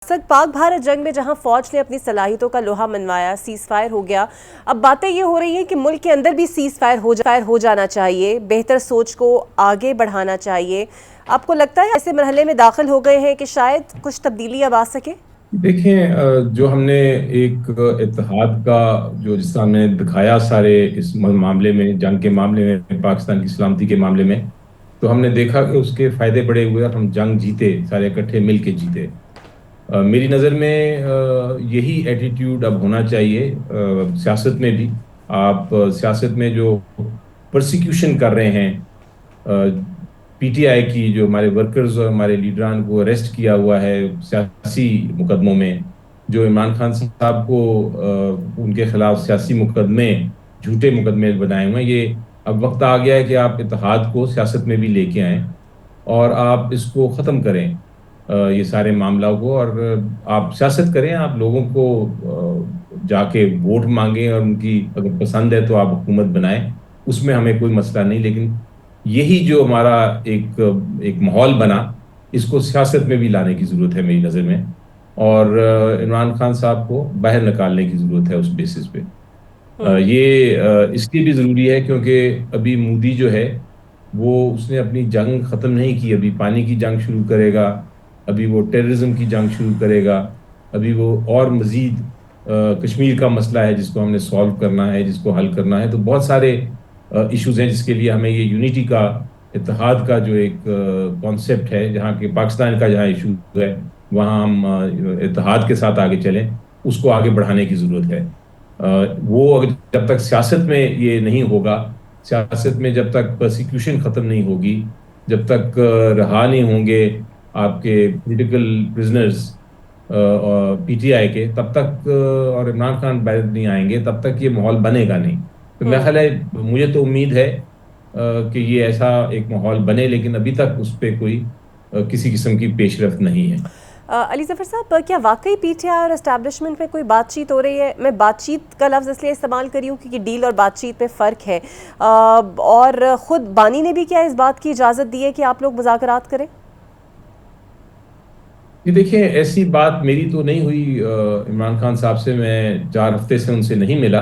सद पाक भारत जंग में जहां फौज ने अपनी सलाहियतों का लोहा मनवाया, सीज फायर हो गया। अब बातें ये हो रही हैं कि मुल्क के अंदर भी सीज फायर हो जाना चाहिए, बेहतर सोच को आगे बढ़ाना चाहिए। आपको लगता है ऐसे मरहले में दाखिल हो गए हैं कि शायद कुछ तब्दीली अब आ सके? देखें, जो हमने एक इत्तेहाद का जो जिस तरह हमने दिखाया सारे इस मामले में, जंग के मामले में, पाकिस्तान की सलामती के मामले में, तो हमने देखा कि उसके फायदे बड़े हुए और हम जंग जीते, सारे इकट्ठे मिल के जीते। मेरी नज़र में यही एटीट्यूड अब होना चाहिए सियासत में भी। आप सियासत में जो प्रोसिक्यूशन कर रहे हैं, पीटीआई की जो हमारे वर्कर्स और हमारे लीडरान को अरेस्ट किया हुआ है सियासी मुकदमों में, जो इमरान खान साहब को उनके खिलाफ सियासी मुकदमे, झूठे मुकदमे बनाए हुए हैं, ये अब वक्त आ गया है कि आप इत्तेहाद को सियासत में भी लेके आएं और आप इसको ख़त्म करें, ये सारे मामला को। और आप सियासत करें, आप लोगों को जाके वोट मांगें और उनकी अगर पसंद है तो आप हुकूमत बनाएं, उसमें हमें कोई मसला नहीं। लेकिन यही जो हमारा एक एक माहौल बना, इसको सियासत में भी लाने की ज़रूरत है मेरी नज़र में। और इमरान खान साहब को बाहर निकालने की ज़रूरत है उस बेसिस पे। ये इसलिए भी ज़रूरी है क्योंकि अभी मोदी जो है वो उसने अपनी जंग ख़त्म नहीं की, अभी पानी की जंग शुरू करेगा, अभी वो टेररिज्म की जंग शुरू करेगा, अभी वो और मज़ीद कश्मीर का मसला है जिसको हमने सॉल्व करना है, जिसको हल करना है। तो बहुत सारे इश्यूज़ हैं जिसके लिए हमें ये यूनिटी का, इत्तेहाद का जो एक कॉन्सेप्ट है, जहाँ के पाकिस्तान का जहाँ इशू है वहाँ हम इत्तेहाद के साथ आगे चलें, उसको आगे बढ़ाने की ज़रूरत है। वो अगर जब तक सियासत में ये नहीं होगा, सियासत में जब तक प्रोसिक्यूशन ख़त्म नहीं होगी, जब तक रहा नहीं होंगे आपके पॉलिटिकल प्रिजनर्स पीटीआई के, तब तक और इमरान खान बैठ नहीं आएंगे, तब तक ये माहौल बनेगा नहीं। तो मेरा ख्याल है, मुझे तो उम्मीद है कि ये ऐसा एक माहौल बने, लेकिन अभी तक उस पर कोई किसी किस्म की पेशरफ्त नहीं है। अली ज़फ़र साहब, क्या वाकई पीटीआई और एस्टैब्लिशमेंट में कोई बातचीत हो रही है? मैं बातचीत का लफ्ज़ इसलिए इस्तेमाल करी हूँ क्योंकि डील और बातचीत में फ़र्क है। और ख़ुद बानी ने भी क्या इस बात की इजाज़त दी है कि आप लोग मुज़ाकरात करें? ये देखिए, ऐसी बात मेरी तो नहीं हुई। इमरान खान साहब से मैं 4 हफ्ते से उनसे नहीं मिला।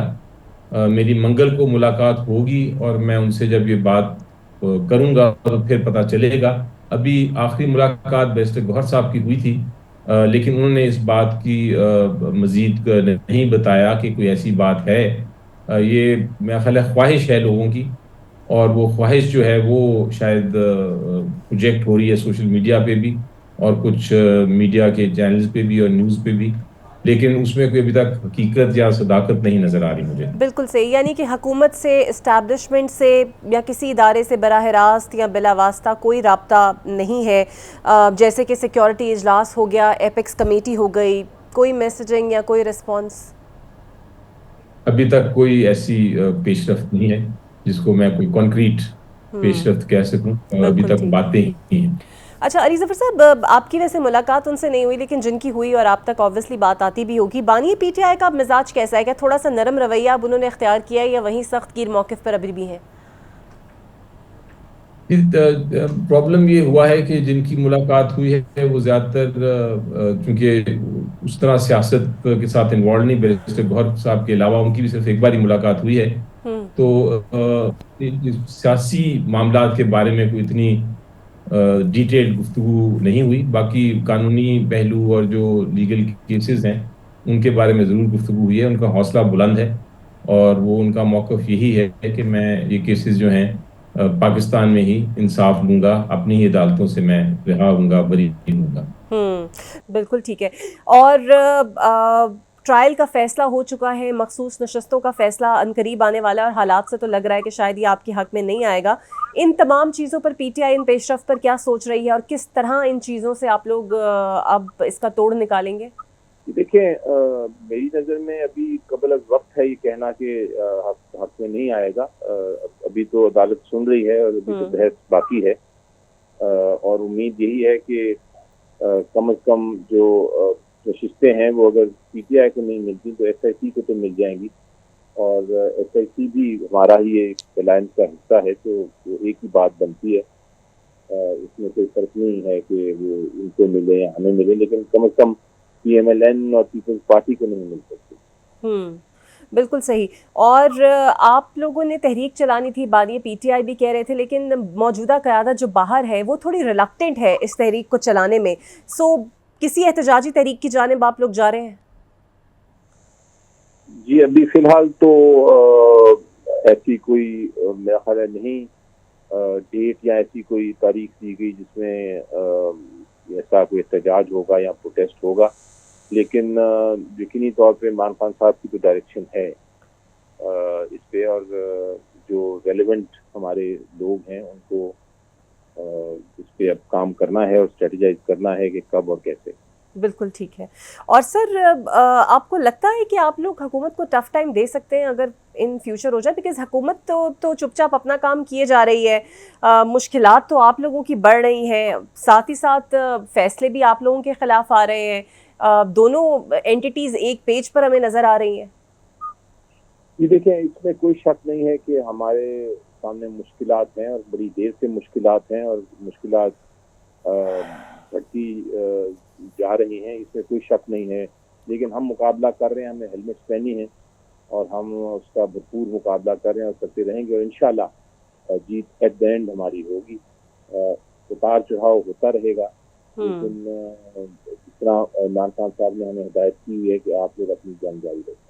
मेरी मंगल को मुलाकात होगी और मैं उनसे जब ये बात करूंगा तो फिर पता चलेगा। अभी आखिरी मुलाकात बैरिस्टर गौहर साहब की हुई थी, लेकिन उन्होंने इस बात की मजीद नहीं बताया कि कोई ऐसी बात है। ये मेरा ख्याल है ख्वाहिश है लोगों की, और वो ख्वाहिश जो है वो शायद प्रोजेक्ट हो रही है सोशल मीडिया पे भी और कुछ मीडिया के चैनल्स पे भी और न्यूज़ पे भी, लेकिन उसमें कोई अभी तक हकीकत या सदाकत नहीं नज़र आ रही मुझे। बिल्कुल सही, यानी कि हुकूमत से, इस्टेब्लिशमेंट से या किसी इदारे से बराह रास्त या बिला वास्ता कोई राब्ता नहीं है। जैसे कि सिक्योरिटी इजलास हो गया, एपेक्स कमेटी हो गई, कोई मैसेजिंग या कोई रिस्पॉन्स? अभी तक कोई ऐसी पेशरफ्त नहीं है जिसको मैं कोई कॉन्क्रीट पेशरफ्त कह सकूं। अभी बिल्कुल तक ठीक। बातें ही हैं। अच्छा अली ज़फ़र साहब, आपकी वैसे मुलाकात उनसे नहीं हुई, लेकिन जिनकी हुई और आप तक ऑब्वियसली बात आती भी होगी, बानी पीटीआई का मिजाज कैसा है? क्या थोड़ा सा नरम रवैया अब उन्होंने इख्तियार किया है या वहीं सख्त कीर मौक़िफ़ पर अभी भी है? प्रॉब्लम ये हुआ है कि जिनकी मुलाकात हुई है वो ज़्यादातर, चूंकि उस तरह सियासत के साथ इन्वॉल्व नहीं, बैरिस्टर गौहर साहब के अलावा उनकी भी सिर्फ एक बार ही मुलाकात हुई है। तो सियासी मामलात के बारे में कोई इतनी डिटेल्ड गुफ्तगू नहीं हुई। बाकी कानूनी पहलू और जो लीगल केसेस हैं उनके बारे में ज़रूर गुफ्तगू हुई है। उनका हौसला बुलंद है और वो उनका मौक़िफ़ यही है कि मैं ये केसेस जो हैं पाकिस्तान में ही इंसाफ लूँगा, अपनी ही अदालतों से मैं रिहा होऊंगा, बरी होऊंगा। बिल्कुल ठीक है। और ट्रायल का फैसला हो चुका है, मखसूस नशस्तों का फैसला अनकरीब आने वाला है और हालात से तो लग रहा है कि शायद ये आपके हक में नहीं आएगा। इन तमाम चीज़ों पर पीटीआई इन पेशरफ पर क्या सोच रही है और किस तरह इन चीज़ों से आप लोग अब इसका तोड़ निकालेंगे? देखिए, मेरी नज़र में अभी कबल अज़ वक्त है ये कहना कि हक में नहीं आएगा। अभी तो अदालत सुन रही है और अभी तो बहस बाकी है। और उम्मीद यही है कि कम से कम जो नशिस्तें हैं वो अगर पीटीआई को नहीं मिलती तो एसआईसी को तो मिल जाएंगी। और एसआईसी भी हमारा ही एक अलायंस का हिस्सा है, तो वो एक ही बात बनती है। इसमें कोई फर्क नहीं है कि वो उनको मिले या हमें मिले, लेकिन कम से कम PMLN और पीपल्स पार्टी को नहीं मिल सकती। बिल्कुल सही। और आप लोगों ने तहरीक चलानी थी, बानी PTI भी कह रहे थे, लेकिन मौजूदा क़यादत जो बाहर है वो थोड़ी रिलक्टेंट है इस तहरीक को चलाने में। सो किसी एहतजाजी तहरीक की जानिब आप लोग जा रहे हैं? जी अभी फिलहाल तो ऐसी कोई मेरा ख्याल है नहीं डेट या ऐसी कोई तारीख दी गई जिसमें ऐसा कोई एहतजाज होगा या प्रोटेस्ट होगा, लेकिन यकीनी तौर पे इमरान खान साहब की तो डायरेक्शन है इस पे, और जो रेलेवेंट हमारे लोग हैं उनको इस पे अब काम करना है और स्ट्रेटेजाइज करना है कि कब और कैसे। बिल्कुल ठीक है। और सर आपको लगता है कि आप लोग हुकूमत को टफ टाइम दे सकते हैं अगर इन फ्यूचर हो जाए? बिकॉज हुकूमत तो चुपचाप अपना काम किए जा रही है, मुश्किलात तो आप लोगों की बढ़ रही हैं, साथ ही साथ फैसले भी आप लोगों के खिलाफ आ रहे हैं, दोनों एंटिटीज एक पेज पर हमें नजर आ रही हैं। ये देखें, इसमें कोई शक नहीं है कि हमारे सामने मुश्किलात हैं और बड़ी देर से मुश्किलात हैं और मुश्किलात बढ़ती जा रही हैं, इसमें कोई शक नहीं है। लेकिन हम मुकाबला कर रहे हैं, हमें हेलमेट पहनी है और हम उसका भरपूर मुकाबला कर रहे हैं और करते रहेंगे और इंशाल्लाह जीत एट द एंड हमारी होगी। उतार चढ़ाव होता रहेगा, लेकिन जिस तरह इमरान खान साहब ने हमें हिदायत की हुई है कि आप लोग अपनी जंग जारी रखें।